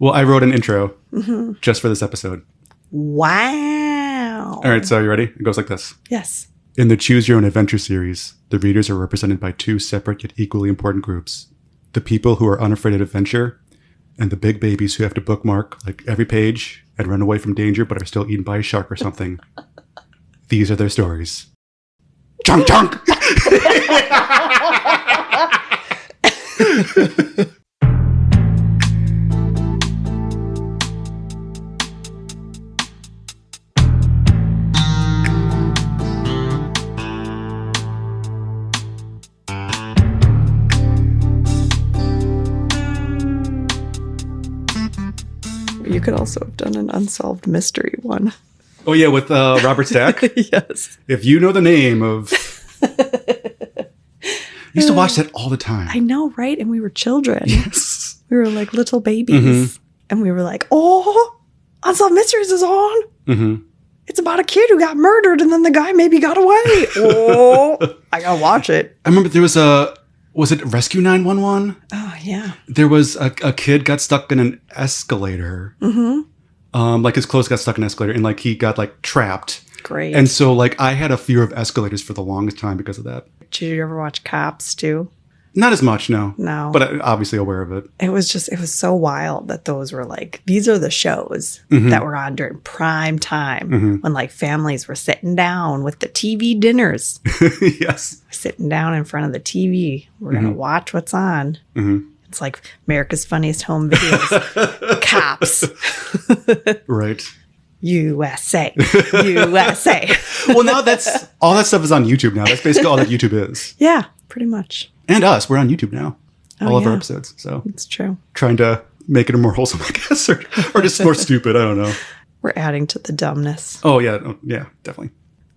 Well, I wrote an intro just for this episode. Wow. All right, so are you ready? It goes like this. Yes. In the Choose Your Own Adventure series, the readers are represented by two separate yet equally important groups. The people who are unafraid of adventure, and the big babies who have to bookmark like every page and run away from danger but are still eaten by a shark or something. These are their stories. Chunk chunk! You could also have done an unsolved mystery one. Oh, yeah, with Robert Stack? Yes. If you know the name of... I used to watch that all the time. I know, right? And we were children. Yes. We were like little babies. And we were like, oh, Unsolved Mysteries is on. It's about a kid who got murdered and then the guy maybe got away. Oh, I gotta watch it. I remember there was was it Rescue 911? Oh, yeah. There was a kid got stuck in an escalator. Like his clothes got stuck in an escalator and like he got like trapped. Great. And so like I had a fear of escalators for the longest time because of that. Did you ever watch Cops too? Not as much, no. No. But I'm obviously aware of it. It was so wild that those were like, these are the shows that were on during prime time when like families were sitting down with the TV dinners. Yes. Sitting down in front of the TV. We're going to watch what's on. It's like America's Funniest Home Videos. Cops. Right. USA. USA. Well, now all that stuff is on YouTube now. That's basically all that YouTube is. Yeah, pretty much. And us. We're on YouTube now. All of our yeah. episodes. So It's true. trying to make it more wholesome, I guess, or just more stupid. I don't know. We're adding to the dumbness. Oh, yeah. Oh, yeah, definitely.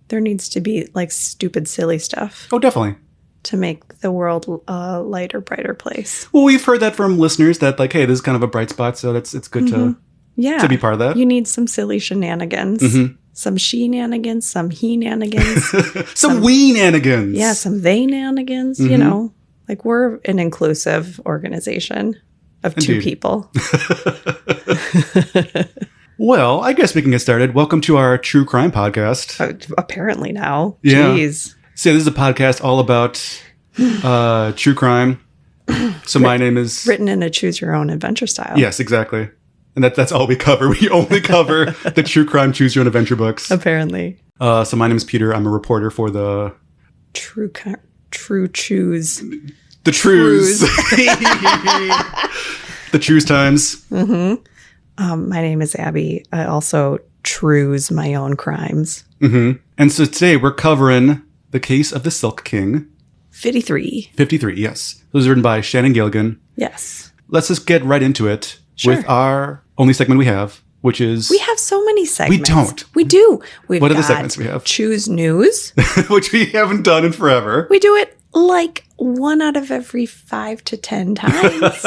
There needs to be like stupid, silly stuff Oh, definitely. to make the world a lighter, brighter place. Well, we've heard that from listeners that like, hey, this is kind of a bright spot. So it's good to be part of that. You need some silly shenanigans. Some she-nanigans, some he-nanigans. some wee-nanigans. Yeah, some they-nanigans, you know. Like, we're an inclusive organization of two people. Well, I guess we can get started. Welcome to our true crime podcast. Apparently now. Yeah. Jeez. So this is a podcast all about true crime. So my name is... Written in a choose-your-own-adventure style. Yes, exactly. And that's all we cover. We only cover the true crime choose your own adventure books. Apparently. So my name is Peter. I'm a reporter for the... True choose. The Trues. The Trues Times. My name is Abby. I also choose my own crimes. And so today we're covering the case of the Silk King. 53. 53, yes. It was written by Shannon Gilligan. Yes. Let's just get right into it with Sure. our only segment we have, which is... We have so many segments. We don't. We do. What are the segments we have? Choose News. which we haven't done in forever. We do it like 1 out of every 5 to 10 times.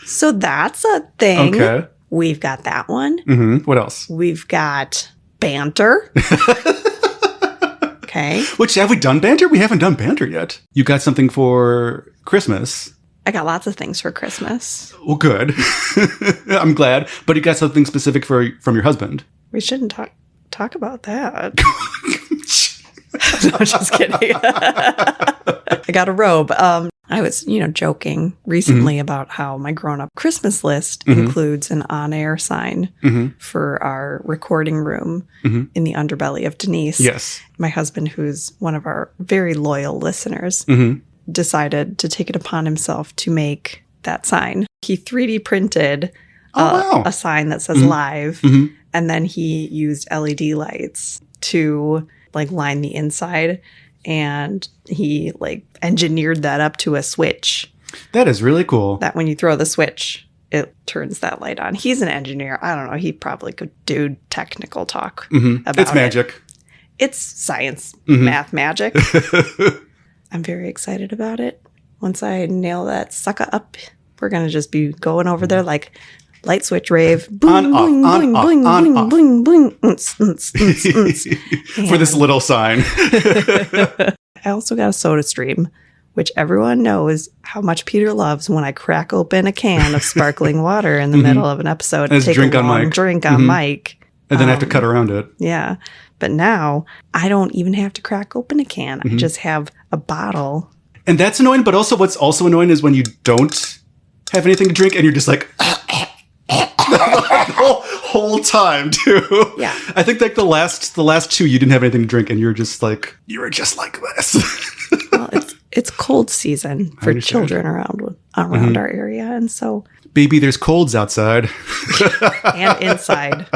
So that's a thing. Okay. We've got that one. What else? We've got banter. Okay. Which, have we done banter? We haven't done banter yet. You got something for Christmas. I got lots of things for Christmas. Well, good. I'm glad. But you got something specific from your husband. We shouldn't talk about that. No, just kidding. I got a robe. I was, joking recently about how my grown-up Christmas list includes an on-air sign for our recording room in the underbelly of Denise. Yes. My husband, who's one of our very loyal listeners, decided to take it upon himself to make that sign. He 3D printed a sign that says live, and then he used LED lights to line the inside, and he engineered that up to a switch. That is really cool. That when you throw the switch, it turns that light on. He's an engineer. I don't know. He probably could do technical talk about It's magic. It's science, math magic. I'm very excited about it. Once I nail that sucker up, we're going to just be going over there like light switch rave. Boing, boing, boing, boing, boing, boing, boing. For this little sign. I also got a soda stream, which everyone knows how much Peter loves when I crack open a can of sparkling water in the middle of an episode and take a long drink on mic. And then I have to cut around it. Yeah. But now I don't even have to crack open a can. I just have a bottle. And that's annoying. But also what's also annoying is when you don't have anything to drink and you're just like... the whole time, too. Yeah. I think like the last two, you didn't have anything to drink and you were just like this. Well, it's cold season for children around our area. And so... Baby, there's colds outside. And inside.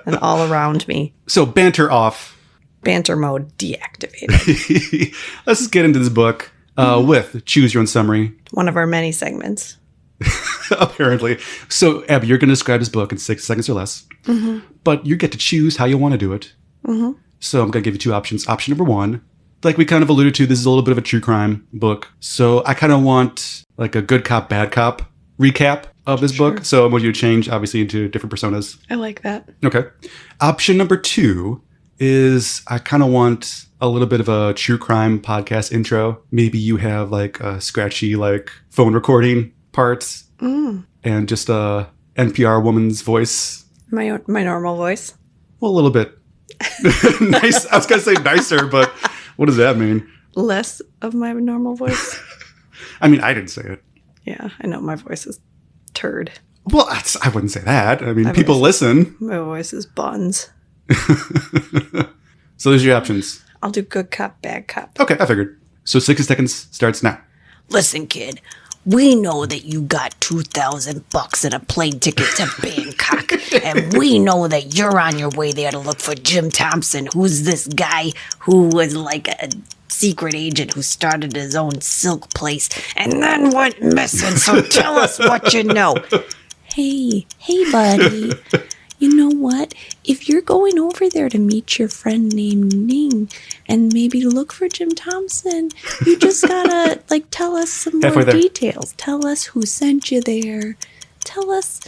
And all around me. So banter off. Banter mode deactivated. Let's just get into this book with Choose Your Own Summary. One of our many segments. Apparently. So, Abby, you're going to describe this book in 6 seconds or less. But you get to choose how you want to do it. So I'm going to give you 2 options. Option number 1, like we kind of alluded to, this is a little bit of a true crime book. So I kind of want like a good cop, bad cop recap of this book. So I want you to change, obviously, into different personas. I like that. Okay. Option number 2 is I kind of want a little bit of a true crime podcast intro. Maybe you have like a scratchy like phone recording parts and just a NPR woman's voice. My normal voice. Well, a little bit. Nice. I was going to say nicer, but what does that mean? Less of my normal voice. I mean, I didn't say it. Yeah, I know my voice is turd. Well, I wouldn't say that. I mean, people listen. My voice is buns. So there's your options. I'll do good cop, bad cop. Okay, I figured. So 60 seconds starts now. Listen, kid. We know that you got $2,000 and a plane ticket to Bangkok. And we know that you're on your way there to look for Jim Thompson, who's this guy who was like a secret agent who started his own silk place and then went missing. So tell us what you know. Hey, buddy. You know what? If you're going over there to meet your friend named Ning and maybe look for Jim Thompson, you just gotta, tell us some more details. Tell us who sent you there. Tell us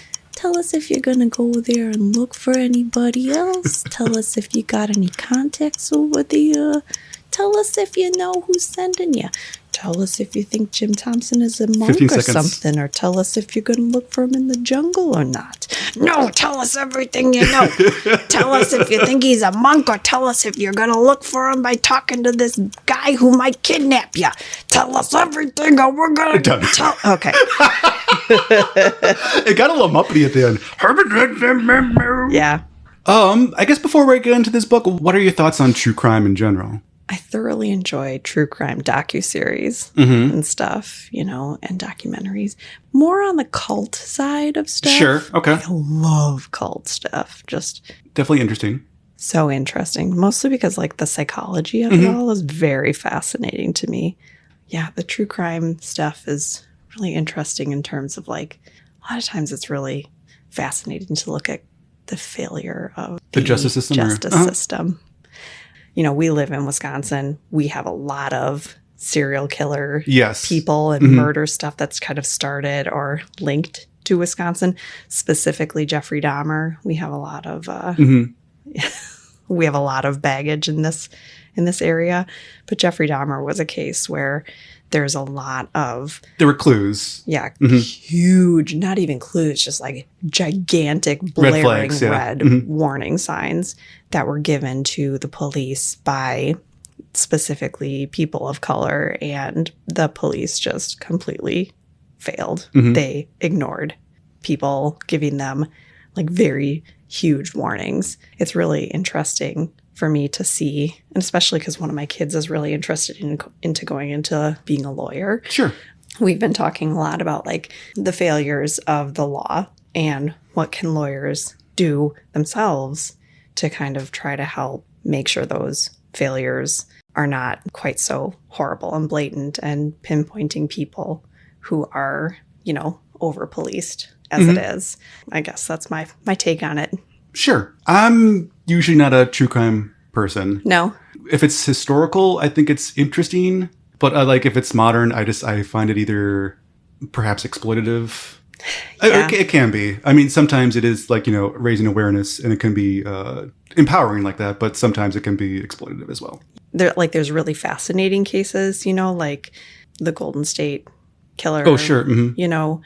if you're gonna go there and look for anybody else. Tell us if you got any contacts over there. Tell us if you know who's sending you. Tell us if you think Jim Thompson is a monk or something. Or tell us if you're going to look for him in the jungle or not. No, tell us everything you know. Tell us if you think he's a monk, or tell us if you're going to look for him by talking to this guy who might kidnap you. Tell us everything or we're going to tell... Okay. It got a little muppety at the end. Yeah. I guess before we get into this book, what are your thoughts on true crime in general? I thoroughly enjoy true crime docuseries and stuff, and documentaries. More on the cult side of stuff. Sure, okay. I love cult stuff. Just definitely interesting. So interesting. Mostly because, the psychology of it all is very fascinating to me. Yeah, the true crime stuff is really interesting in terms of, a lot of times it's really fascinating to look at the failure of the justice system. We live in Wisconsin. We have a lot of serial killer people and murder stuff that's kind of started or linked to Wisconsin, specifically Jeffrey Dahmer. We have a lot of we have a lot of baggage in this area, but Jeffrey Dahmer was a case where there's a lot of... There were clues. Yeah, huge, not even clues, just gigantic blaring red warning signs that were given to the police by specifically people of color, and the police just completely failed. They ignored people giving them very huge warnings. It's really interesting for me to see, and especially because one of my kids is really interested into going into being a lawyer. Sure. We've been talking a lot about the failures of the law and what can lawyers do themselves to kind of try to help make sure those failures are not quite so horrible and blatant, and pinpointing people who are, over-policed as it is. I guess that's my take on it. Sure. I'm usually not a true crime person. No. If it's historical, I think it's interesting. But if it's modern, I find it either perhaps exploitative. Yeah. It can be. I mean, sometimes it is raising awareness, and it can be empowering like that. But sometimes it can be exploitative as well. There's really fascinating cases, the Golden State Killer. Oh, sure. Mm-hmm. You know,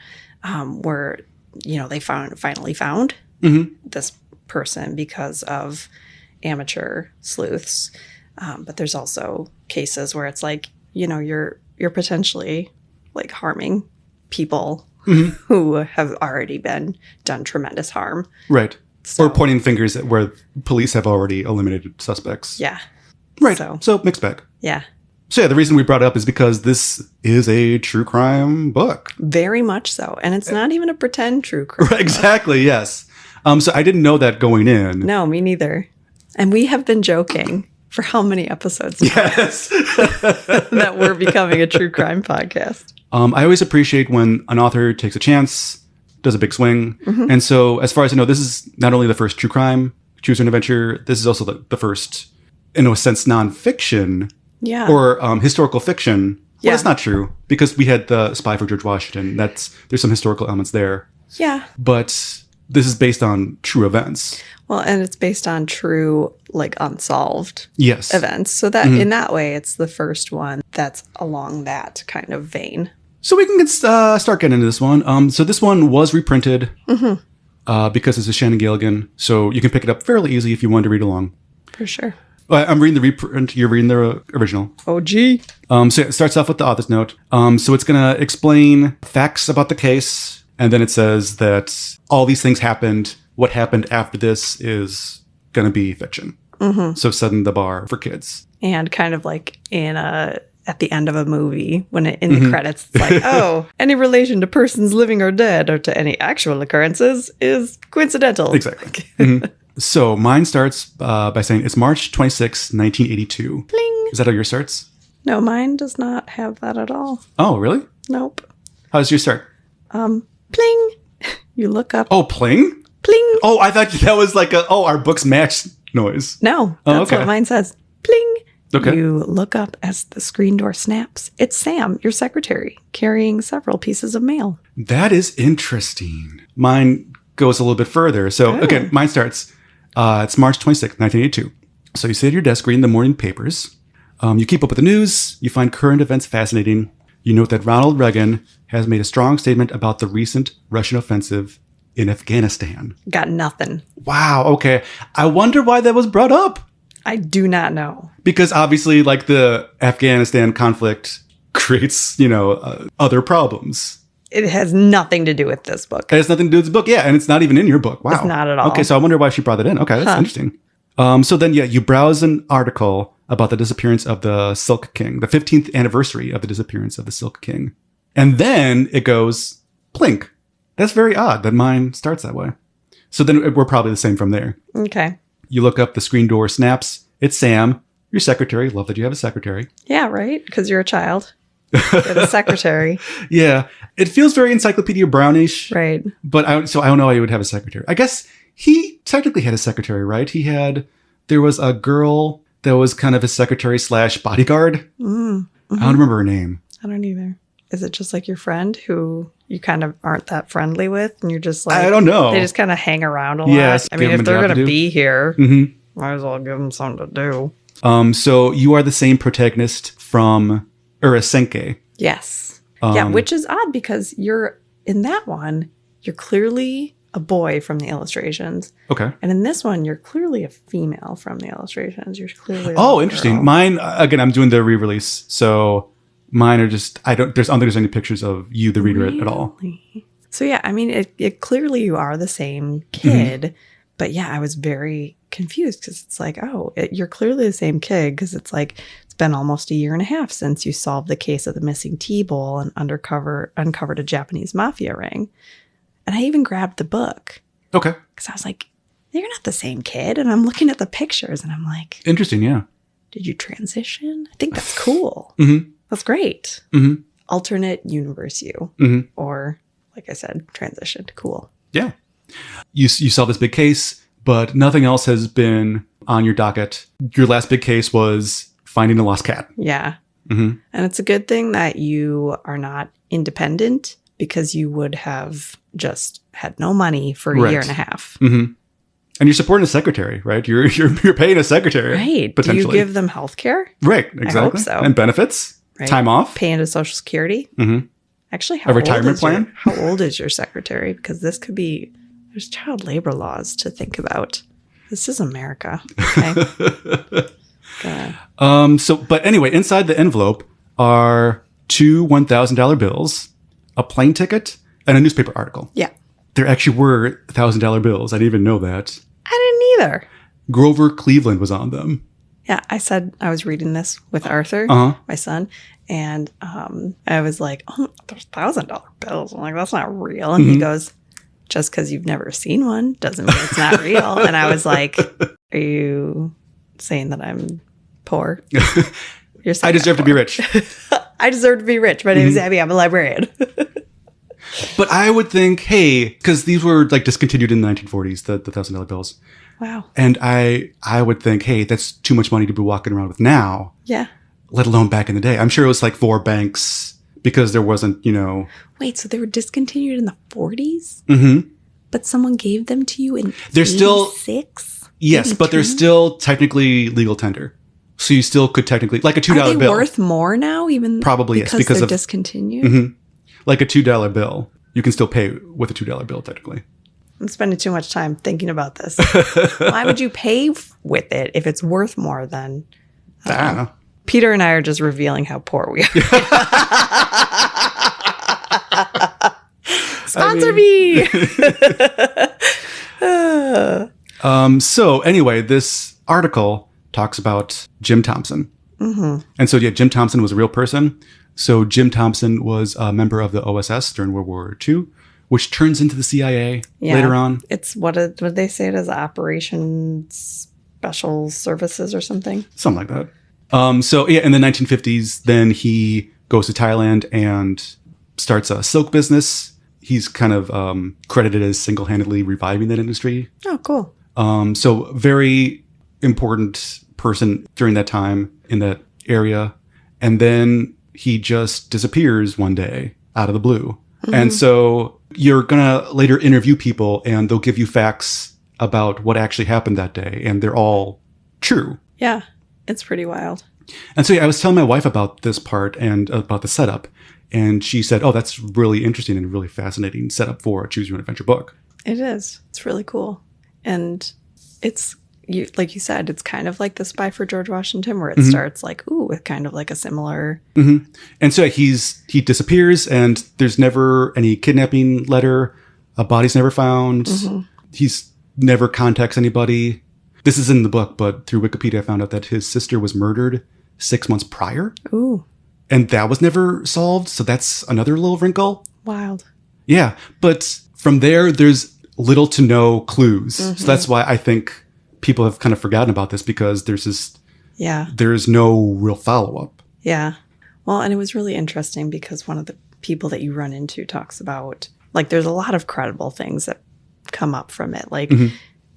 where, you know, they finally found this person because of amateur sleuths. But there's also cases where it's like, you know, you're potentially like harming people who have already been done tremendous harm. Right. So, or pointing fingers at where police have already eliminated suspects. Yeah. Right. So mixed bag. Yeah. So yeah, the reason we brought it up is because this is a true crime book. Very much so. And it's not even a pretend true crime book. Exactly, yes. So I didn't know that going in. No, me neither. And we have been joking for how many episodes now Yes. that we're becoming a true crime podcast. I always appreciate when an author takes a chance, does a big swing. And so as far as I know, this is not only the first true crime choose an adventure, this is also the first, in a sense, nonfiction or historical fiction. Well, that's not true because we had the Spy for George Washington. There's some historical elements there. Yeah. But this is based on true events. Well, and it's based on true, like, unsolved events. So that in that way, it's the first one that's along that kind of vein. So we can start getting into this one. So this one was reprinted because it's a Shannon Gilligan. So you can pick it up fairly easy if you want to read along. For sure. I'm reading the reprint. You're reading the original. Oh, gee. So it starts off with the author's note. So it's going to explain facts about the case. And then it says that all these things happened. What happened after this is going to be fiction. So setting the bar for kids. And kind of like at the end of a movie, when in the credits, it's like, oh, any relation to persons living or dead or to any actual occurrences is coincidental. Exactly. So mine starts by saying it's March 26, 1982. Pling. Is that how yours starts? No, mine does not have that at all. Oh, really? Nope. How does yours start? Pling. You look up. Oh, pling? Pling. Oh, I thought that was like our books match noise. No, that's what mine says. Pling. Okay. You look up as the screen door snaps. It's Sam, your secretary, carrying several pieces of mail. That is interesting. Mine goes a little bit further. So, again, mine starts, it's March 26th, 1982. So you sit at your desk reading the morning papers. You keep up with the news. You find current events fascinating. You note that Ronald Reagan has made a strong statement about the recent Russian offensive in Afghanistan. Got nothing. Wow. Okay. I wonder why that was brought up. I do not know. Because obviously, like, the Afghanistan conflict creates, other problems. It has nothing to do with this book. It has nothing to do with this book. Yeah, and it's not even in your book. Wow. It's not at all. Okay, so I wonder why she brought it in. Okay, that's interesting. So then, you browse an article about the disappearance of the Silk King, the 15th anniversary of the disappearance of the Silk King. And then it goes, plink. That's very odd that mine starts that way. So then we're probably the same from there. Okay. You look up, the screen door snaps. It's Sam, your secretary. Love that you have a secretary. Yeah, right? Because you're a child. You're the secretary. Yeah. It feels very Encyclopedia Brownish. Right. But I don't know why you would have a secretary. I guess he technically had a secretary, right? There was a girl that was kind of his secretary / bodyguard. I don't remember her name. I don't either. Is it just like your friend who you kind of aren't that friendly with? And you're just like, I don't know. They just kind of hang around a lot. Yes. I mean, if they're going to be here, might as well give them something to do. So you are the same protagonist from Urasenke. Yes. Yeah, which is odd because you're in that one, you're clearly a boy from the illustrations. Okay. And in this one, you're clearly a female from the illustrations. You're clearly interesting. Girl. Mine, again, I'm doing the re-release. So mine are just, I don't think there's any pictures of you, the reader, at all. So yeah, I mean, it clearly you are the same kid. But yeah, I was very confused because it's like, you're clearly the same kid because it's like, it's been almost a year and a half since you solved the case of the missing tea bowl and uncovered a Japanese mafia ring. And I even grabbed the book. Okay. Because I was like, you're not the same kid. And I'm looking at the pictures and I'm like, interesting, yeah. Did you transition? I think that's cool. That's great. Alternate universe you. Or, like I said, transitioned. Cool. Yeah. You saw this big case, but nothing else has been on your docket. Your last big case was finding a lost cat. Yeah. And it's a good thing that you are not independent because you would have just had no money for a year and a half. And you're supporting a secretary, right? You're paying a secretary. Right. Potentially. Do you give them health care? Right. Exactly. I hope so. And benefits. right? Time off? Pay into Social Security. Mm-hmm. Actually, a retirement plan? How old is your secretary? Because this could be, there's child labor laws to think about. This is America. Okay. But anyway, inside the envelope are 2 $1,000 bills, a plane ticket, and a newspaper article. Yeah. There actually were $1,000 bills. I didn't even know that. I didn't either. Grover Cleveland was on them. Yeah, I said I was reading this with Arthur, my son, and I was like, "Oh, there's $1,000 bills." I'm like, "That's not real." And he goes, "Just because you've never seen one doesn't mean it's not real." And I was like, "Are you saying that I'm poor?" You're saying I deserve to be rich. I deserve to be rich. My name is Abby. I'm a librarian. But I would think, hey, because these were like discontinued in the 1940s, the $1,000 bills. Wow. And I would think, hey, that's too much money to be walking around with now. Yeah. Let alone back in the day. I'm sure it was like for banks because there wasn't, Wait, so they were discontinued in the 40s? Mm-hmm. But someone gave them to you in they're still 86? Yes, 82? but they're still technically legal tender. So you still could technically, like a $2 Are they bill. worth more now, even Probably because yes, because they're of discontinued? Mm-hmm. Like a $2 bill. You can still pay with a $2 bill, technically. I'm spending too much time thinking about this. Why would you pay with it if it's worth more than... I don't know. Peter and I are just revealing how poor we are. Sponsor me! So anyway, this article talks about Jim Thompson. Mm-hmm. And so, Jim Thompson was a real person. So Jim Thompson was a member of the OSS during World War II, which turns into the CIA later on. It's what did they say it as? Operation Special Services or something? Something like that. In the 1950s, then he goes to Thailand and starts a silk business. He's kind of credited as single-handedly reviving that industry. Oh, cool. So very important person during that time in that area. And then he just disappears one day out of the blue. Mm-hmm. And so you're going to later interview people and they'll give you facts about what actually happened that day. And they're all true. Yeah, it's pretty wild. And so I was telling my wife about this part and about the setup. And she said, oh, that's really interesting and really fascinating setup for a Choose Your Own Adventure book. It is. It's really cool. And it's, like you said, it's kind of like The Spy for George Washington, where it starts like, with kind of like a similar... Mm-hmm. And so he disappears and there's never any kidnapping letter. A body's never found. Mm-hmm. He's never contacts anybody. This is in the book, but through Wikipedia, I found out that his sister was murdered 6 months prior. Ooh. And that was never solved. So that's another little wrinkle. Wild. Yeah. But from there's little to no clues. Mm-hmm. So that's why I think people have kind of forgotten about this because there's no real follow-up. Yeah. Well, and it was really interesting because one of the people that you run into talks about, like, there's a lot of credible things that come up from it. Like,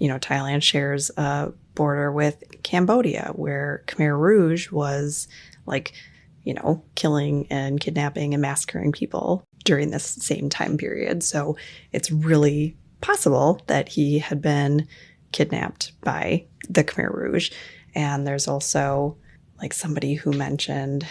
Thailand shares a border with Cambodia where Khmer Rouge was like, killing and kidnapping and massacring people during this same time period. So it's really possible that he had been kidnapped by the Khmer Rouge. And there's also like somebody who mentioned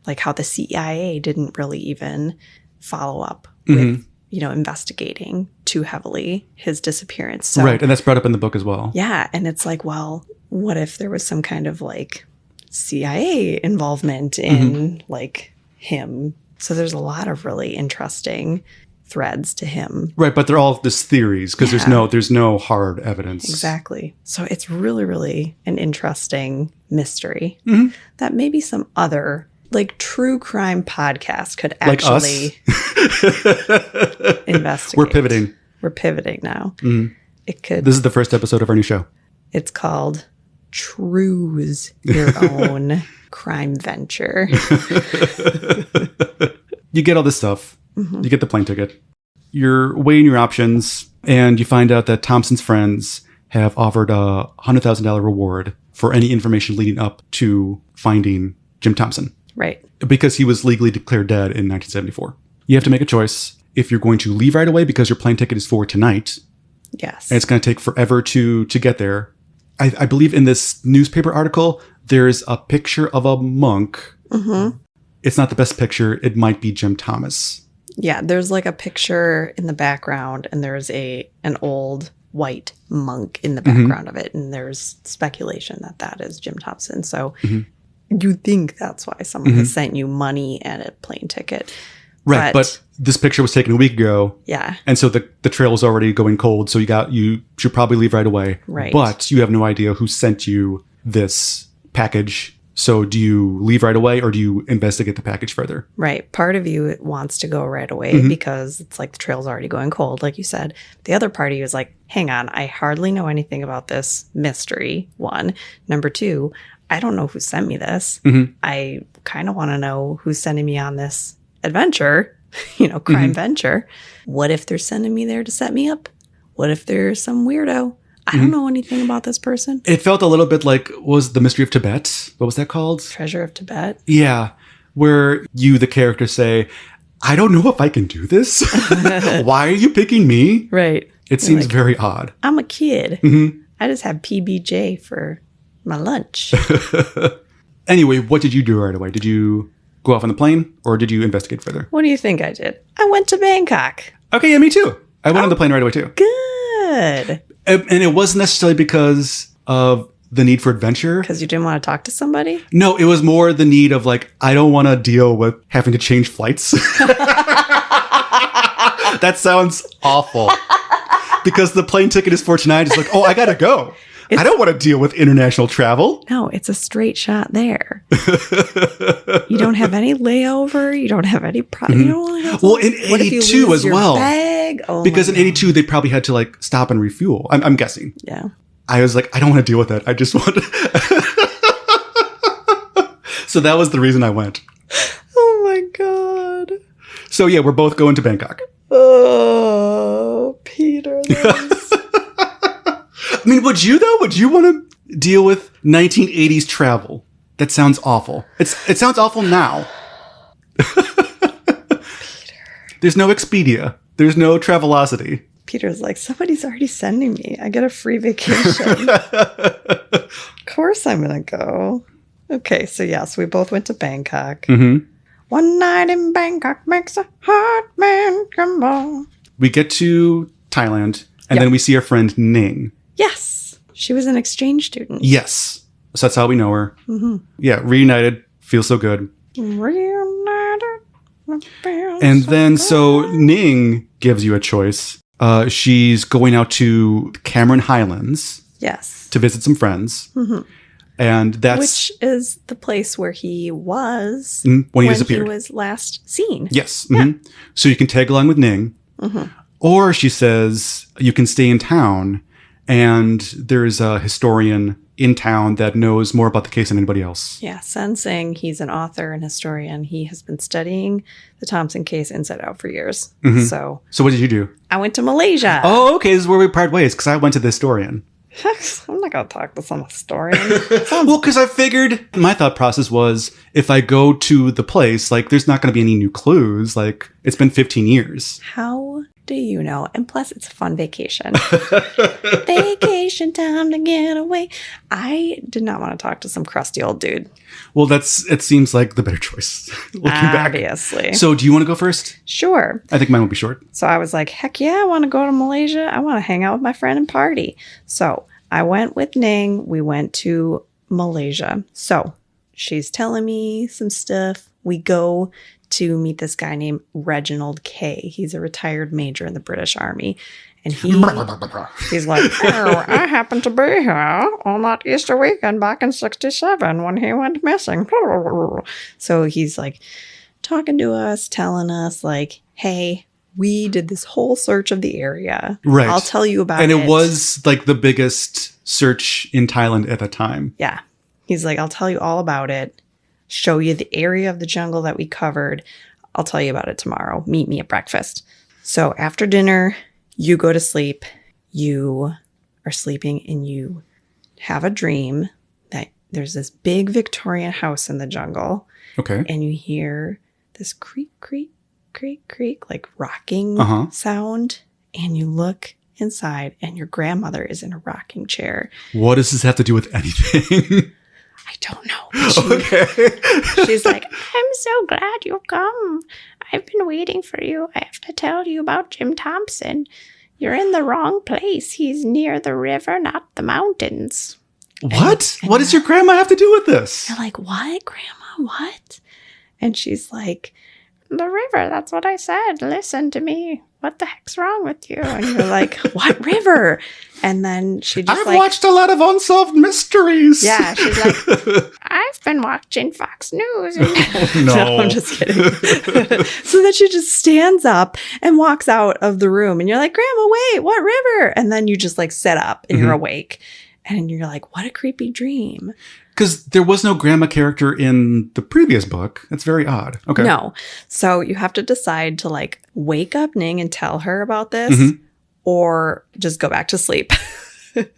like how the CIA didn't really even follow up with, investigating too heavily his disappearance. So, right. And that's brought up in the book as well. Yeah. And it's like, well, what if there was some kind of like CIA involvement in like him? So there's a lot of really interesting threads to him. Right, but they're all just theories because there's no hard evidence. Exactly. So it's really, really an interesting mystery that maybe some other like true crime podcast could actually investigate. We're pivoting now. Mm-hmm. It could. This is the first episode of our new show. It's called Choose Your Own Crime Venture. You get all this stuff. You get the plane ticket. You're weighing your options, and you find out that Thompson's friends have offered a $100,000 reward for any information leading up to finding Jim Thompson. Right. Because he was legally declared dead in 1974. You have to make a choice if you're going to leave right away because your plane ticket is for tonight. Yes. And it's going to take forever to get there. I believe in this newspaper article, there's a picture of a monk it's not the best picture. It might be Jim Thomas. Yeah, there's like a picture in the background, and there's an old white monk in the background of it, and there's speculation that is Jim Thompson. So you think that's why someone has sent you money and a plane ticket. Right, but this picture was taken a week ago. Yeah. And so the trail is already going cold, so you should probably leave right away. Right. But you have no idea who sent you this package. So do you leave right away, or do you investigate the package further? Right. Part of you wants to go right away because it's like the trail's already going cold, like you said. The other part of you is like, hang on, I hardly know anything about this mystery, one. Number two, I don't know who sent me this. I kind of want to know who's sending me on this adventure, crime venture. What if they're sending me there to set me up? What if there's some weirdo? I don't know anything about this person. It felt a little bit like, was The Mystery of Tibet? What was that called? Treasure of Tibet? Yeah. Where you, the character, say, I don't know if I can do this. Why are you picking me? Right. It seems very odd. I'm a kid. I just have PBJ for my lunch. Anyway, what did you do right away? Did you go off on the plane, or did you investigate further? What do you think I did? I went to Bangkok. Okay, yeah, me too. I went on the plane right away too. Good. And it wasn't necessarily because of the need for adventure. Because you didn't want to talk to somebody? No, it was more the need of like, I don't want to deal with having to change flights. That sounds awful. Because the plane ticket is for tonight. It's like, oh, I got to go. I don't want to deal with international travel. No, it's a straight shot there. You don't have any layover. You don't have any you don't want to have well, in 82 as well. Bag? Oh, because in 82, they probably had to like stop and refuel. I'm guessing. Yeah. I was like, I don't want to deal with that. I just want to. So that was the reason I went. Oh my God. So yeah, we're both going to Bangkok. Oh, Peter. I mean, would you though? Would you want to deal with 1980s travel? That sounds awful. It sounds awful now. Peter. There's no Expedia. There's no Travelocity. Peter's like, somebody's already sending me. I get a free vacation. Of course I'm going to go. Okay, so yes, we both went to Bangkok. One night in Bangkok makes a heart man tremble. We get to Thailand, and then we see our friend Ning. Yes. She was an exchange student. Yes. So that's how we know her. Yeah, reunited. Feels so good. Reunited. And then so Ning gives you a choice. She's going out to Cameron Highlands. Yes. To visit some friends. And that's... Which is the place where he was when he disappeared. He was last seen. Yes. Yeah. So you can tag along with Ning. Or she says you can stay in town, and there's a historian in town that knows more about the case than anybody else. Yeah, sensing he's an author and historian. He has been studying the Thompson case inside out for years. So what did you do? I went to Malaysia. Oh, okay. This is where we part ways, because I went to the historian. I'm not going to talk to some historian. Well, because I figured my thought process was if I go to the place, like there's not going to be any new clues. Like it's been 15 years. How do you know? And plus, it's a fun vacation. Vacation time to get away. I did not want to talk to some crusty old dude. Well, it seems like the better choice. Looking back. Obviously. So do you want to go first? Sure. I think mine will be short. So I was like, heck yeah, I want to go to Malaysia. I want to hang out with my friend and party. So I went with Ning. We went to Malaysia. So she's telling me some stuff. We go to meet this guy named Reginald Kay. He's a retired major in the British Army. And he's like, oh, I happened to be here on that Easter weekend back in 67 when he went missing. So he's like talking to us, telling us like, hey, we did this whole search of the area. Right. I'll tell you about it. And it was like the biggest search in Thailand at the time. Yeah. He's like, I'll tell you all about it. Show you the area of the jungle that we covered. I'll tell you about it tomorrow. Meet me at breakfast. So after dinner, you go to sleep. You are sleeping and you have a dream that there's this big Victorian house in the jungle. Okay. And you hear this creak, creak, creak, creak, like rocking sound. And you look inside and your grandmother is in a rocking chair. What does this have to do with anything? I don't know. Okay. She's like, I'm so glad you've come. I've been waiting for you. I have to tell you about Jim Thompson. You're in the wrong place. He's near the river, not the mountains. What? What does your grandma have to do with this? You're like, what, Grandma? What? And she's like, The river. That's what I said. Listen to me. What the heck's wrong with you? and you're like, what river? And then she just I've watched a lot of unsolved mysteries. Yeah, she's like, I've been watching Fox News. No. I'm just kidding. So then she just stands up and walks out of the room. And you're like, Grandma, wait, what river? And then you just like sit up and you're awake. And you're like, what a creepy dream. Because there was no grandma character in the previous book. That's very odd. Okay. No. So you have to decide to like wake up Ning and tell her about this or just go back to sleep.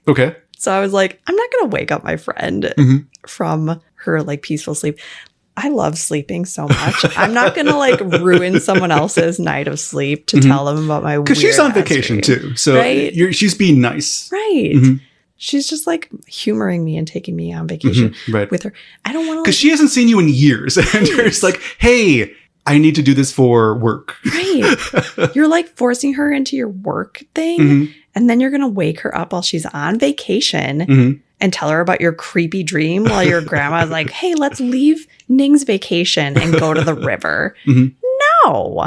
Okay. So I was like, I'm not going to wake up my friend from her like peaceful sleep. I love sleeping so much. I'm not going to like ruin someone else's night of sleep to tell them about my weird Because she's on vacation dream. too. So Right? she's being nice. Right. She's just like humoring me and taking me on vacation Right. with her. I don't want to Because she hasn't seen you in years. And you're just like, hey, I need to do this for work. Right. You're like forcing her into your work thing. And then you're going to wake her up while she's on vacation and tell her about your creepy dream while your grandma's like, hey, let's leave Ning's vacation and go to the river. No.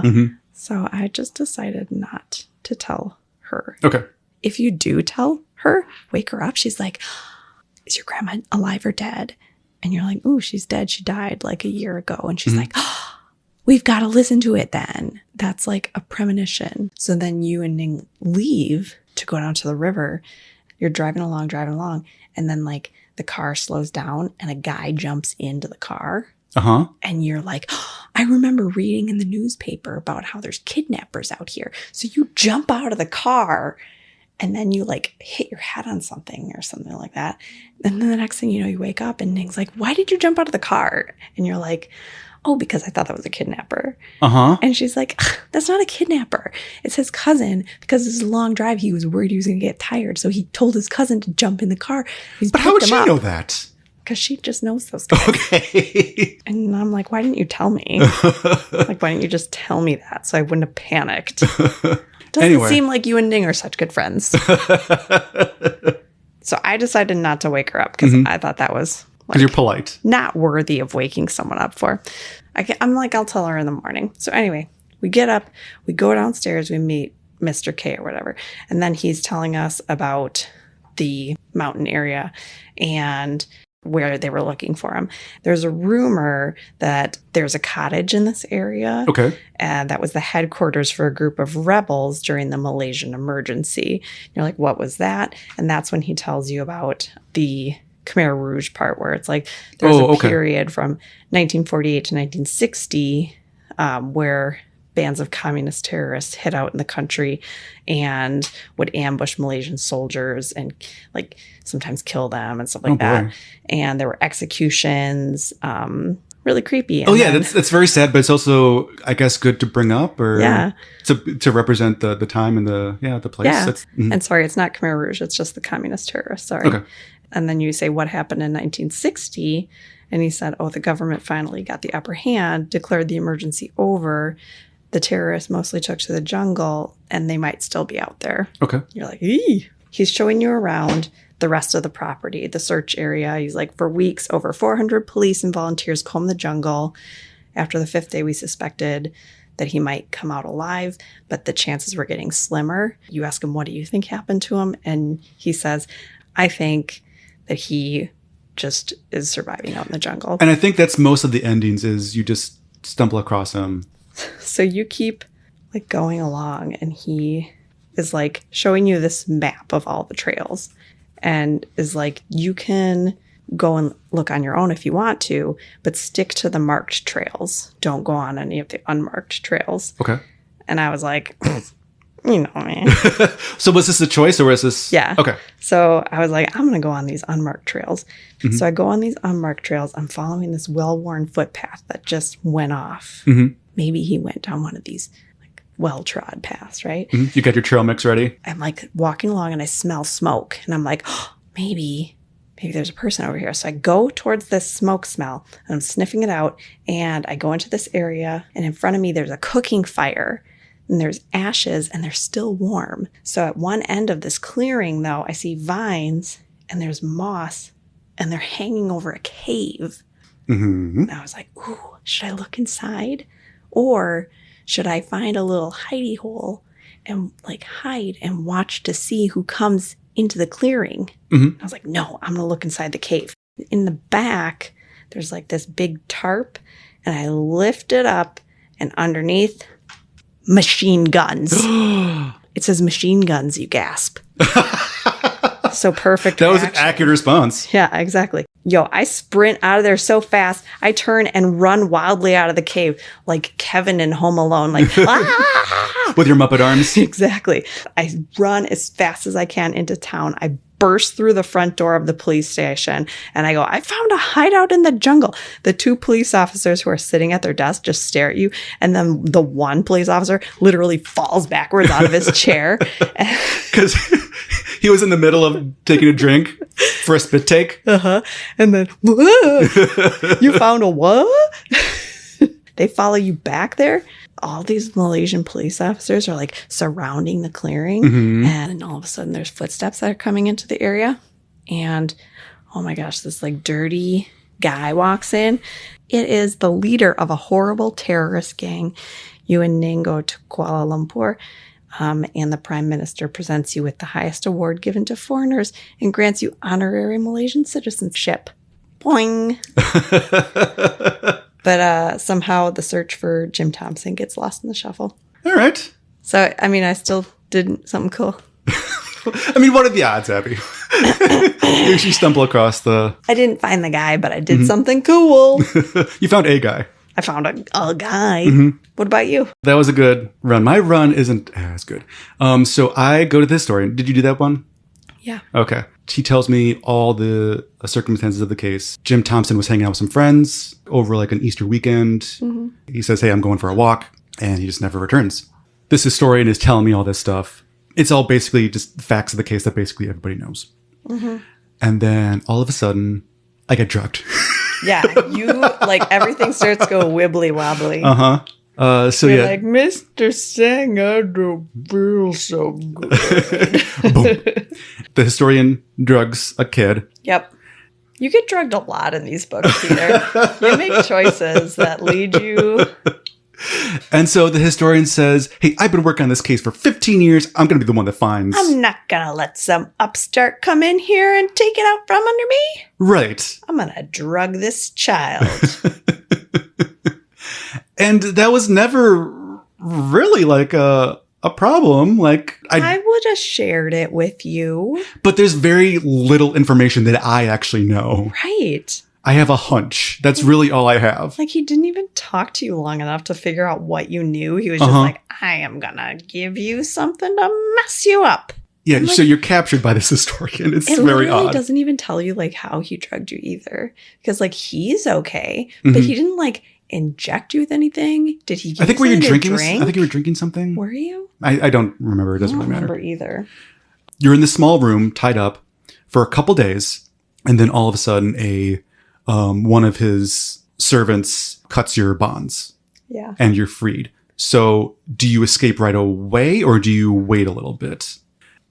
So I just decided not to tell her. Okay. If you do tell her, wake her up. She's like, is your grandma alive or dead? And you're like, ooh, she's dead. She died like a year ago. And she's like, oh, we've got to listen to it then. That's like a premonition. So then you and Ning leave to go down to the river. You're driving along. And then like the car slows down and a guy jumps into the car. And you're like, oh, I remember reading in the newspaper about how there's kidnappers out here. So you jump out of the car and then you like hit your head on something or something like that. And then the next thing you know, you wake up and Ning's like, why did you jump out of the car? And you're like, oh, because I thought that was a kidnapper. And she's like, that's not a kidnapper. It's his cousin. Because it's a long drive, he was worried he was going to get tired. So he told his cousin to jump in the car. But how would she know that? Because she just knows those guys. Okay. And I'm like, why didn't you tell me? Like, why didn't you just tell me that so I wouldn't have panicked? Doesn't seem like you and Ning are such good friends. So I decided not to wake her up because I thought that was Because you're polite. not worthy of waking someone up for. I'm like, I'll tell her in the morning. So anyway, we get up, we go downstairs, we meet Mr. K or whatever. And then he's telling us about the mountain area and where they were looking for him. There's a rumor that there's a cottage in this area. Okay. And that was the headquarters for a group of rebels during the Malaysian emergency. You're like, what was that? And that's when he tells you about the Khmer Rouge part where it's like there's a period from 1948 to 1960 where bands of communist terrorists hid out in the country and would ambush Malaysian soldiers and like sometimes kill them and stuff like that. And there were executions, really creepy. And that's very sad, but it's also, I guess, good to bring up or to represent the time and the place. Yeah. And sorry, it's not Khmer Rouge. It's just the communist terrorists. Sorry. Okay. And then you say, what happened in 1960? And he said, the government finally got the upper hand, declared the emergency over. The terrorists mostly took to the jungle, and they might still be out there. Okay. You're like, eee. He's showing you around the rest of the property, the search area. He's like, for weeks, over 400 police and volunteers combed the jungle. After the 5th day, we suspected that he might come out alive, but the chances were getting slimmer. You ask him, what do you think happened to him? And he says, I think that he just is surviving out in the jungle. And I think that's most of the endings is you just stumble across him. So you keep like going along and he is like showing you this map of all the trails and is like, you can go and look on your own if you want to, but stick to the marked trails. Don't go on any of the unmarked trails. Okay. And I was like, you know me. So was this a choice or was this? Yeah. Okay. So I was like, I'm going to go on these unmarked trails. So I go on these unmarked trails. I'm following this well-worn footpath that just went off. Maybe he went down one of these like well-trod paths, right? You got your trail mix ready? I'm like walking along and I smell smoke. And I'm like, maybe maybe there's a person over here. So I go towards this smoke smell and I'm sniffing it out. And I go into this area and in front of me, there's a cooking fire and there's ashes and they're still warm. So at one end of this clearing though, I see vines and there's moss and they're hanging over a cave. Mm-hmm. And I was like, ooh, should I look inside? Or should I find a little hidey hole and like hide and watch to see who comes into the clearing? Mm-hmm. I was like, no, I'm going to look inside the cave. In the back, there's like this big tarp and I lift it up and underneath, machine guns. It says machine guns, you gasp. So perfect. That was an accurate response. Yeah, exactly. Yo, I sprint out of there so fast. I turn and run wildly out of the cave like Kevin in Home Alone, like, ah! With your Muppet arms. Exactly. I run as fast as I can into town. I burst through the front door of the police station and I go, I found a hideout in the jungle. The 2 police officers who are sitting at their desk just stare at you. And then the one police officer literally falls backwards out of his chair. Because he was in the middle of taking a drink for a spit take. Uh-huh. And then, you found a what? They follow you back there. All these Malaysian police officers are like surrounding the clearing. Mm-hmm. And all of a sudden there's footsteps that are coming into the area. And oh my gosh, this like dirty guy walks in. It is the leader of a horrible terrorist gang. You and Ning go to Kuala Lumpur. And the Prime Minister presents you with the highest award given to foreigners and grants you honorary Malaysian citizenship. Boing. But somehow the search for Jim Thompson gets lost in the shuffle. All right. So, I mean, I still did something cool. I mean, what are the odds, Abby? You actually stumble across the... I didn't find the guy, but I did something cool. You found a guy. I found a guy. Mm-hmm. What about you? That was a good run. My run isn't as good. So I go to this story. Did you do that one? Yeah. Okay. He tells me all the circumstances of the case. Jim Thompson was hanging out with some friends over like an Easter weekend. Mm-hmm. He says, hey, I'm going for a walk. And he just never returns. This historian is telling me all this stuff. It's all basically just facts of the case that basically everybody knows. Mm-hmm. And then all of a sudden, I get drugged. Yeah, you, like, everything starts to go wibbly wobbly. Uh-huh. So you're yeah. like, Mr. Singh, I don't feel so good. Boom. The historian drugs a kid. Yep. You get drugged a lot in these books, Peter. You make choices that lead you. And so the historian says, hey, I've been working on this case for 15 years. I'm going to be the one that finds. I'm not going to let some upstart come in here and take it out from under me. Right. I'm going to drug this child. And that was never really like a problem. Like I would have shared it with you. But there's very little information that I actually know. Right. I have a hunch. That's really all I have. Like, he didn't even talk to you long enough to figure out what you knew. He was just like, I am going to give you something to mess you up. Yeah, like, so you're captured by this historian. It's very odd. It doesn't even tell you, like, how he drugged you either. Because, like, he's okay, but he didn't, like, inject you with anything. Did he give I think were you drinking? Drink? I think you were drinking something. Were you? I don't remember. It doesn't really matter. I don't remember either. You're in this small room, tied up, for a couple days, and then all of a sudden one of his servants cuts your bonds. Yeah. And you're freed. So do you escape right away or do you wait a little bit?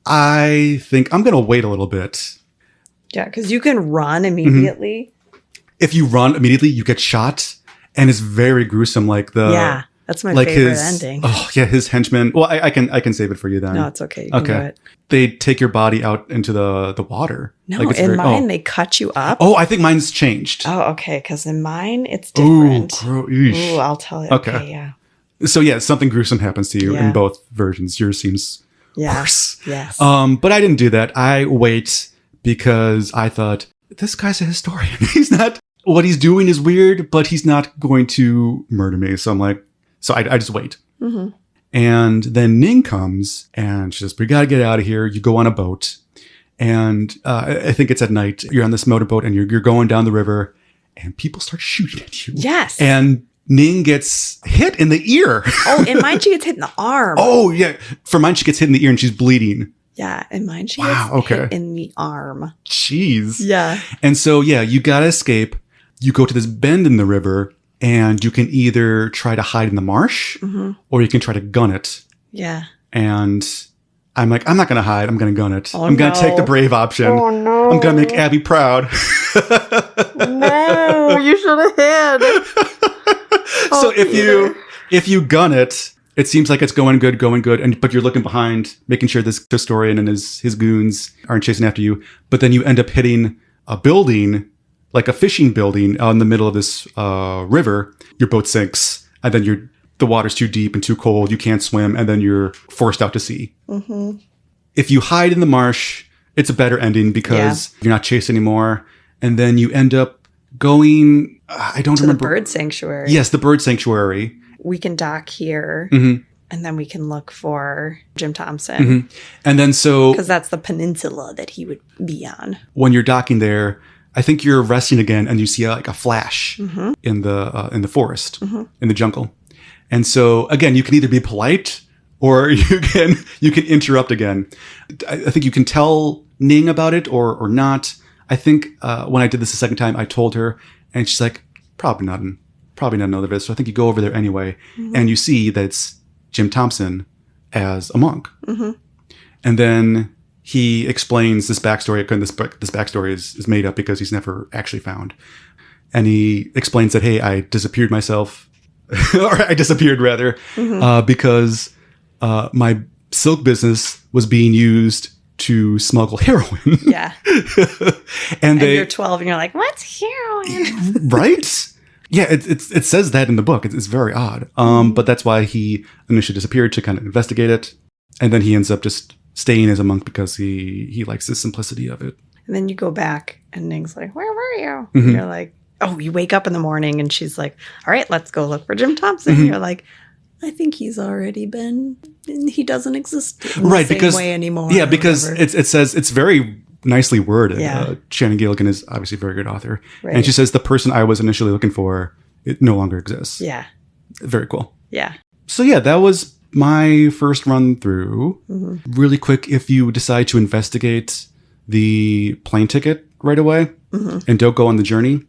I think I'm going to wait a little bit. Yeah, because you can run immediately. Mm-hmm. If you run immediately, you get shot. And it's very gruesome. Like that's my favorite ending. Oh, yeah, his henchmen. Well, I can save it for you then. No, it's okay. You can do it. They take your body out into the water. No, like in mine, they cut you up. Oh, I think mine's changed. Oh, okay. Because in mine, it's different. Ooh, I'll tell you. Okay, yeah. So, yeah, something gruesome happens to you in both versions. Yours seems worse. Yes. But I didn't do that. I wait because I thought, this guy's a historian. He's not... What he's doing is weird, but he's not going to murder me. So I'm like... So I just wait. Mm-hmm. And then Ning comes and she says, we got to get out of here. You go on a boat. And I think it's at night. You're on this motorboat and you're going down the river and people start shooting at you. Yes. And Ning gets hit in the ear. Oh, in mine, she gets hit in the arm. Oh, yeah. For mine, she gets hit in the ear and she's bleeding. Yeah, and mine she gets hit in the arm. Jeez. Yeah. And so, you got to escape. You go to this bend in the river, and you can either try to hide in the marsh, or you can try to gun it. Yeah. And I'm like, I'm not going to hide. I'm going to gun it. Oh, I'm going to take the brave option. Oh, no. I'm going to make Abby proud. No, you should have hid. So if you gun it, it seems like it's going good, but you're looking behind, making sure this historian and his goons aren't chasing after you. But then you end up hitting a building, like a fishing building, in the middle of this river. Your boat sinks, and then the water's too deep and too cold. You can't swim, and then you're forced out to sea. Mm-hmm. If you hide in the marsh, it's a better ending because you're not chased anymore. And then you end up going, I don't remember. The bird sanctuary. Yes, the bird sanctuary. We can dock here, and then we can look for Jim Thompson. And then because that's the peninsula that he would be on. When you're docking there, I think you're resting again, and you see like a flash in the forest, in the jungle. And so again, you can either be polite or you can interrupt again. I think you can tell Ning about it or not. I think when I did this the second time, I told her, and she's like, probably not another visit. So I think you go over there anyway, and you see that it's Jim Thompson as a monk. And then he explains this backstory. This backstory is made up because he's never actually found. And he explains that, hey, I disappeared myself, or I disappeared rather, because my silk business was being used to smuggle heroin. Yeah. and you're 12 and you're like, what's heroin? Right? Yeah, it says that in the book. It's very odd. But that's why he initially disappeared, to kind of investigate it. And then he ends up just staying as a monk because he likes the simplicity of it. And then you go back and Ning's like, where were you? And you're like, oh, you wake up in the morning and she's like, all right, let's go look for Jim Thompson. And you're like, I think he's already been, he doesn't exist in the same way anymore. Yeah, because it says, it's very nicely worded. Yeah. Shannon Gilligan is obviously a very good author. Right. And she says, the person I was initially looking for, it no longer exists. Yeah. Very cool. Yeah. So yeah, that was my first run through. Really quick, if you decide to investigate the plane ticket right away and don't go on the journey,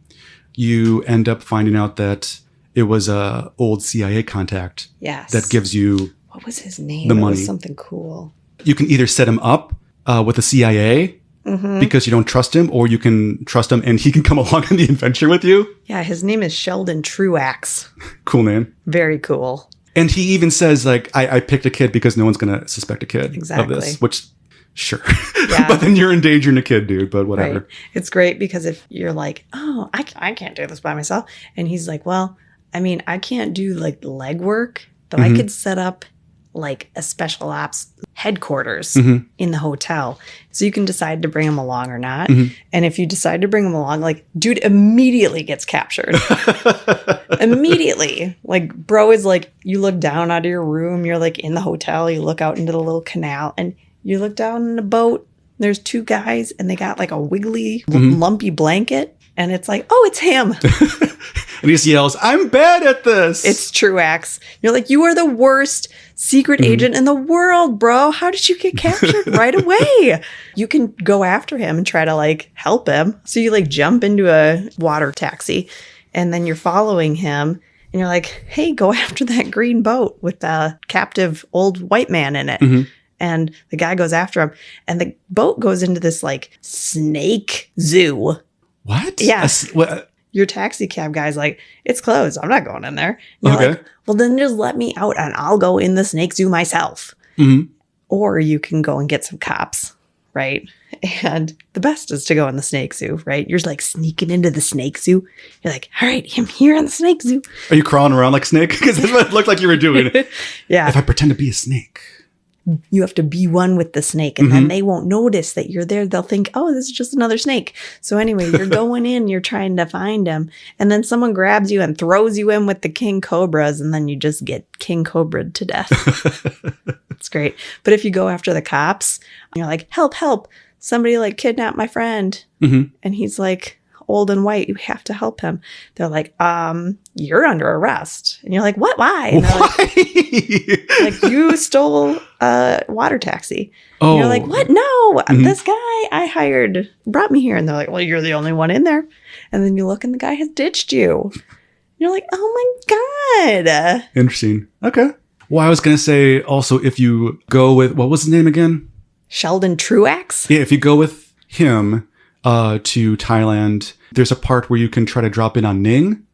you end up finding out that it was a old CIA contact that gives you what was his name? The money. It was something cool. You can either set him up with the CIA because you don't trust him, or you can trust him and he can come along on the adventure with you. Yeah, his name is Sheldon Truax. Cool name. Very cool. And he even says, like, I picked a kid because no one's going to suspect a kid of this, which, sure. Yeah. But then you're endangering a kid, dude, but whatever. Right. It's great because if you're like, oh, I can't do this by myself. And he's like, well, I mean, I can't do like legwork, but I could set up like a special ops headquarters in the hotel. So you can decide to bring him along or not. And if you decide to bring him along, like, dude immediately gets captured. Immediately. Like, bro is like, you look down out of your room, you're like in the hotel, you look out into the little canal, and you look down in the boat, there's two guys, and they got like a wiggly, lumpy blanket. And it's like, oh, it's him. And he just yells, I'm bad at this. It's Truax. You're like, you are the worst secret agent in the world, bro. How did you get captured right away? You can go after him and try to like help him. So you like jump into a water taxi and then you're following him and you're like, hey, go after that green boat with the captive old white man in it. And the guy goes after him and the boat goes into this like snake zoo. What? Yeah. Your taxi cab guy's like, it's closed. I'm not going in there. And you're like, well, then just let me out and I'll go in the snake zoo myself. Or you can go and get some cops, right? And the best is to go in the snake zoo, right? You're like sneaking into the snake zoo. You're like, all right, I'm here in the snake zoo. Are you crawling around like a snake? Because that's what it looked like you were doing. Yeah. If I pretend to be a snake. You have to be one with the snake and then they won't notice that you're there. They'll think, oh, this is just another snake. So anyway, you're going in, you're trying to find him. And then someone grabs you and throws you in with the king cobras. And then you just get king cobra'd to death. It's great. But if you go after the cops, you're like, help, help. Somebody like kidnapped my friend. And he's like, old and white. You have to help him. They're like, you're under arrest. And you're like, what? Why? And Why? like, you stole a water taxi. Oh. And you're like, what? No, this guy I hired brought me here. And they're like, well, you're the only one in there. And then you look and the guy has ditched you. You're like, oh my God. Interesting. Okay. Well, I was going to say also, if you go with, what was his name again? Sheldon Truax? Yeah, if you go with him to Thailand, there's a part where you can try to drop in on Ning,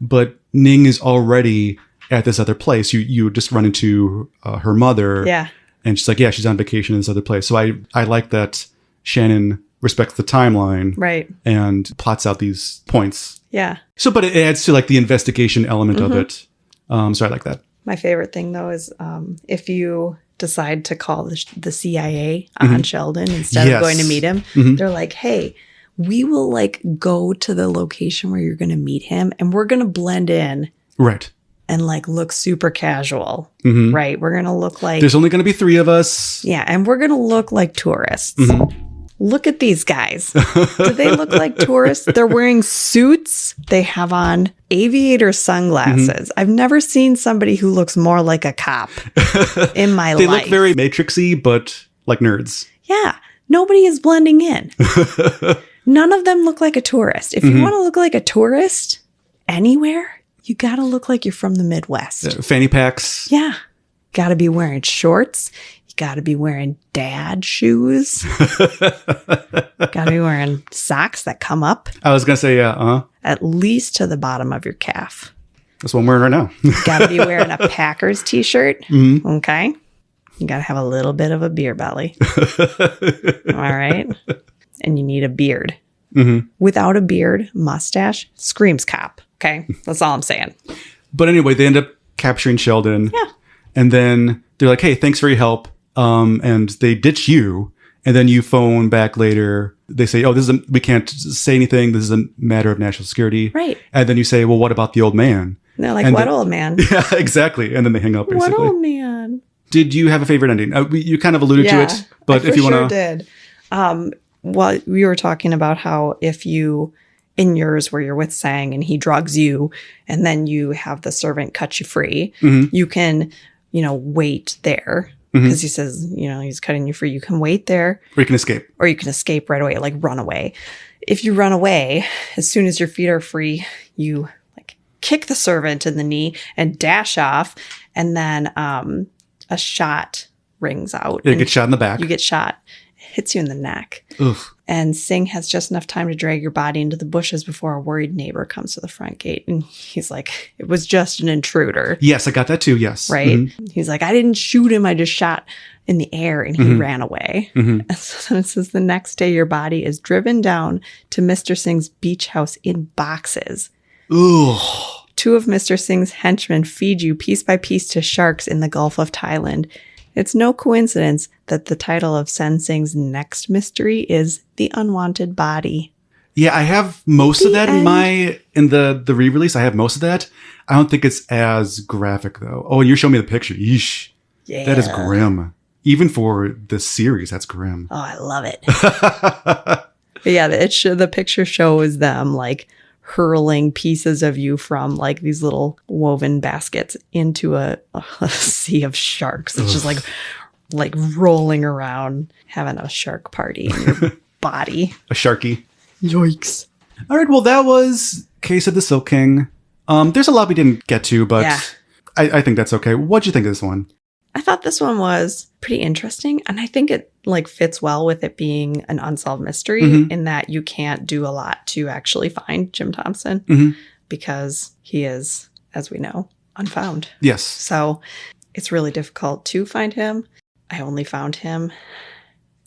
but Ning is already at this other place. You just run into her mother. Yeah. And she's like, yeah, she's on vacation in this other place. So I like that Shannon respects the timeline. Right. And plots out these points. Yeah. So, but it adds to like the investigation element of it. So I like that. My favorite thing, though, is if you decide to call the CIA on Sheldon instead of going to meet him, they're like, hey, we will like go to the location where you're going to meet him and we're going to blend in. Right. And like look super casual. Right. We're going to look like. There's only going to be 3 of us. Yeah. And we're going to look like tourists. Look at these guys. Do they look like tourists? They're wearing suits. They have on aviator sunglasses. I've never seen somebody who looks more like a cop in my life. They look very Matrixy, but like nerds. Yeah. Nobody is blending in. None of them look like a tourist. If you want to look like a tourist anywhere, you got to look like you're from the Midwest. Fanny packs. Yeah. Got to be wearing shorts. Got to be wearing dad shoes. Got to be wearing socks that come up. I was going to say, at least to the bottom of your calf. That's what I'm wearing right now. Got to be wearing a Packers t-shirt. Okay. You got to have a little bit of a beer belly. All right. And you need a beard. Without a beard, mustache, screams cop. Okay. That's all I'm saying. But anyway, they end up capturing Sheldon. Yeah. And then they're like, hey, thanks for your help. And they ditch you. And then you phone back later. They say, oh, we can't say anything. This is a matter of national security. Right. And then you say, well, what about the old man? And they're like, what old man? Yeah, exactly. And then they hang up, basically. What old man? Did you have a favorite ending? You kind of alluded to it. But if you want to. I did. Well, we were talking about how if you, in yours where you're with Sang and he drugs you and then you have the servant cut you free, you can, wait there. Because he says, he's cutting you free. You can wait there. Or you can escape. Or you can escape right away, like run away. If you run away, as soon as your feet are free, you like kick the servant in the knee and dash off. And then a shot rings out. You get shot in the back. You get shot. It hits you in the neck. Oof. And Singh has just enough time to drag your body into the bushes before a worried neighbor comes to the front gate. And he's like, it was just an intruder. Yes, I got that too. Yes. Right? He's like, I didn't shoot him. I just shot in the air and he ran away. And so then it says the next day your body is driven down to Mr. Singh's beach house in boxes. Ooh. 2 of Mr. Singh's henchmen feed you piece by piece to sharks in the Gulf of Thailand. It's no coincidence that the title of Sen Singh's next mystery is The Unwanted Body. Yeah, I have most of that in the re-release. I have most of that. I don't think it's as graphic though. Oh, and you showed me the picture. Yeesh. Yeah. That is grim. Even for the series, that's grim. Oh, I love it. But yeah, the picture shows them like hurling pieces of you from like these little woven baskets into a sea of sharks. It's just like rolling around, having a shark party in your body. A sharky. Yikes. All right. Well, that was Case of the Silk King. There's a lot we didn't get to, but yeah. I think that's okay. What'd you think of this one? I thought this one was pretty interesting, and I think it like fits well with it being an unsolved mystery in that you can't do a lot to actually find Jim Thompson because he is, as we know, unfound. Yes. So it's really difficult to find him. I only found him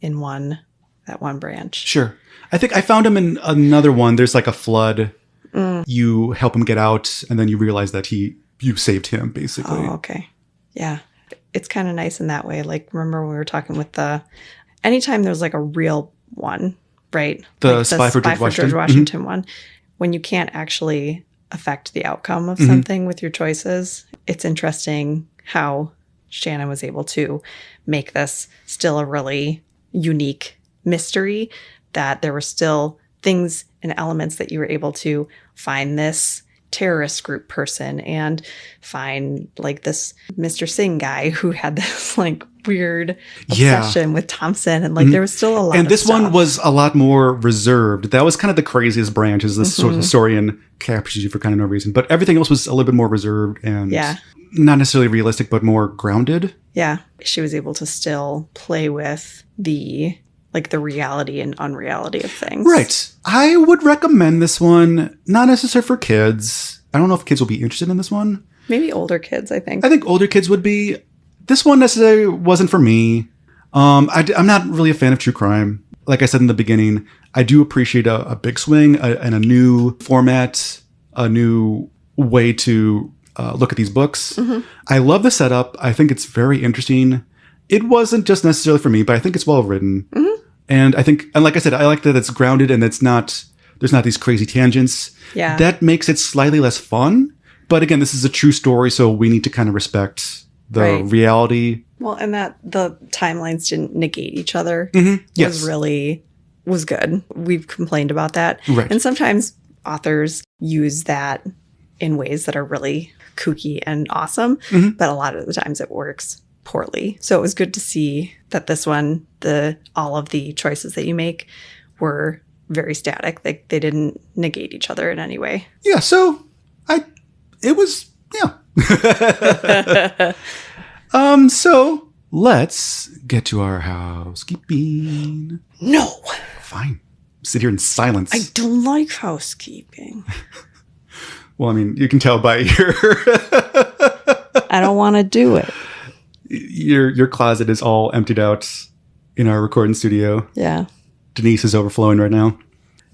in that one branch. Sure. I think I found him in another one. There's like a flood. You help him get out, and then you realize that you saved him, basically. Oh, okay. Yeah. It's kind of nice in that way. Like, remember when we were talking with anytime there's like a real one, right? The like Spy for George Washington one, when you can't actually affect the outcome of something with your choices, it's interesting how Shannon was able to make this still a really unique mystery, that there were still things and elements that you were able to find this terrorist group person and find like this Mr. Singh guy who had this like weird obsession with Thompson, and like there was still a lot. And this stuff. one was a lot more reserved. That was kind of the craziest branch, is this sort of historian captures you for kind of no reason, but everything else was a little bit more reserved and not necessarily realistic, but more grounded. Yeah, she was able to still play with the reality and unreality of things. Right. I would recommend this one, not necessarily for kids. I don't know if kids will be interested in this one. Maybe older kids, I think. I think older kids would be. This one necessarily wasn't for me. I'm not really a fan of true crime. Like I said in the beginning, I do appreciate a big swing and a new format, a new way to look at these books. I love the setup. I think it's very interesting. It wasn't just necessarily for me, but I think it's well written. And I think, and like I said, I like that it's grounded and there's not these crazy tangents. Yeah. That makes it slightly less fun. But again, this is a true story, so we need to kind of respect the reality. Well, and that the timelines didn't negate each other was good. We've complained about that. Right. And sometimes authors use that in ways that are really kooky and awesome, but a lot of the times it works poorly. So it was good to see that this one, all of the choices that you make were very static. They didn't negate each other in any way. Yeah, so so let's get to our housekeeping. No. Fine. Sit here in silence. I don't like housekeeping. Well, I mean, you can tell by your I don't want to do it. Your closet is all emptied out in our recording studio. Yeah. Denise is overflowing right now.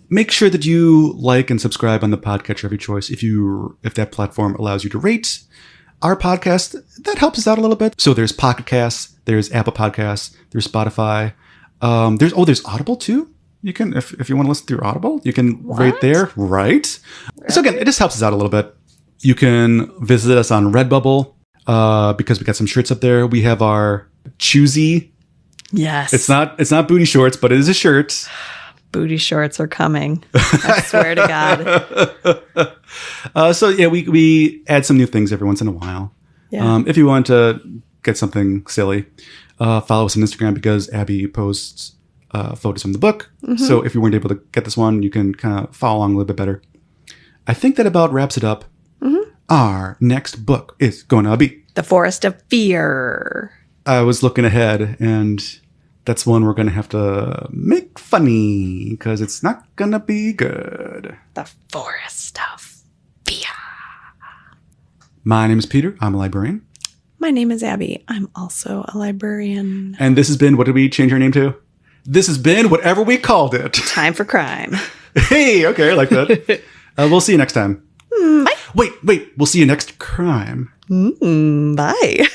Make sure that you like and subscribe on the podcatcher of your choice. If that platform allows you to rate our podcast, that helps us out a little bit. So there's Pocket Casts, there's Apple Podcasts, there's Spotify. There's Audible too. You can, if you want to listen through Audible, you can rate there. Right. Really? So again, it just helps us out a little bit. You can visit us on Redbubble. Because we got some shirts up there. We have our Choosy. Yes. It's not booty shorts, but it is a shirt. Booty shorts are coming. I swear to God. So yeah, we add some new things every once in a while. Yeah. If you want to get something silly, follow us on Instagram because Abby posts photos from the book. So if you weren't able to get this one, you can kind of follow along a little bit better. I think that about wraps it up. Our next book is going to be The Forest of Fear. I was looking ahead, and that's one we're going to have to make funny because it's not going to be good. The Forest of Fear. My name is Peter. I'm a librarian. My name is Abby. I'm also a librarian. And this has been, what did we change our name to? This has been whatever we called it. Time for Crime. Hey, okay, I like that. We'll see you next time. Bye. Wait. We'll see you next crime. Bye.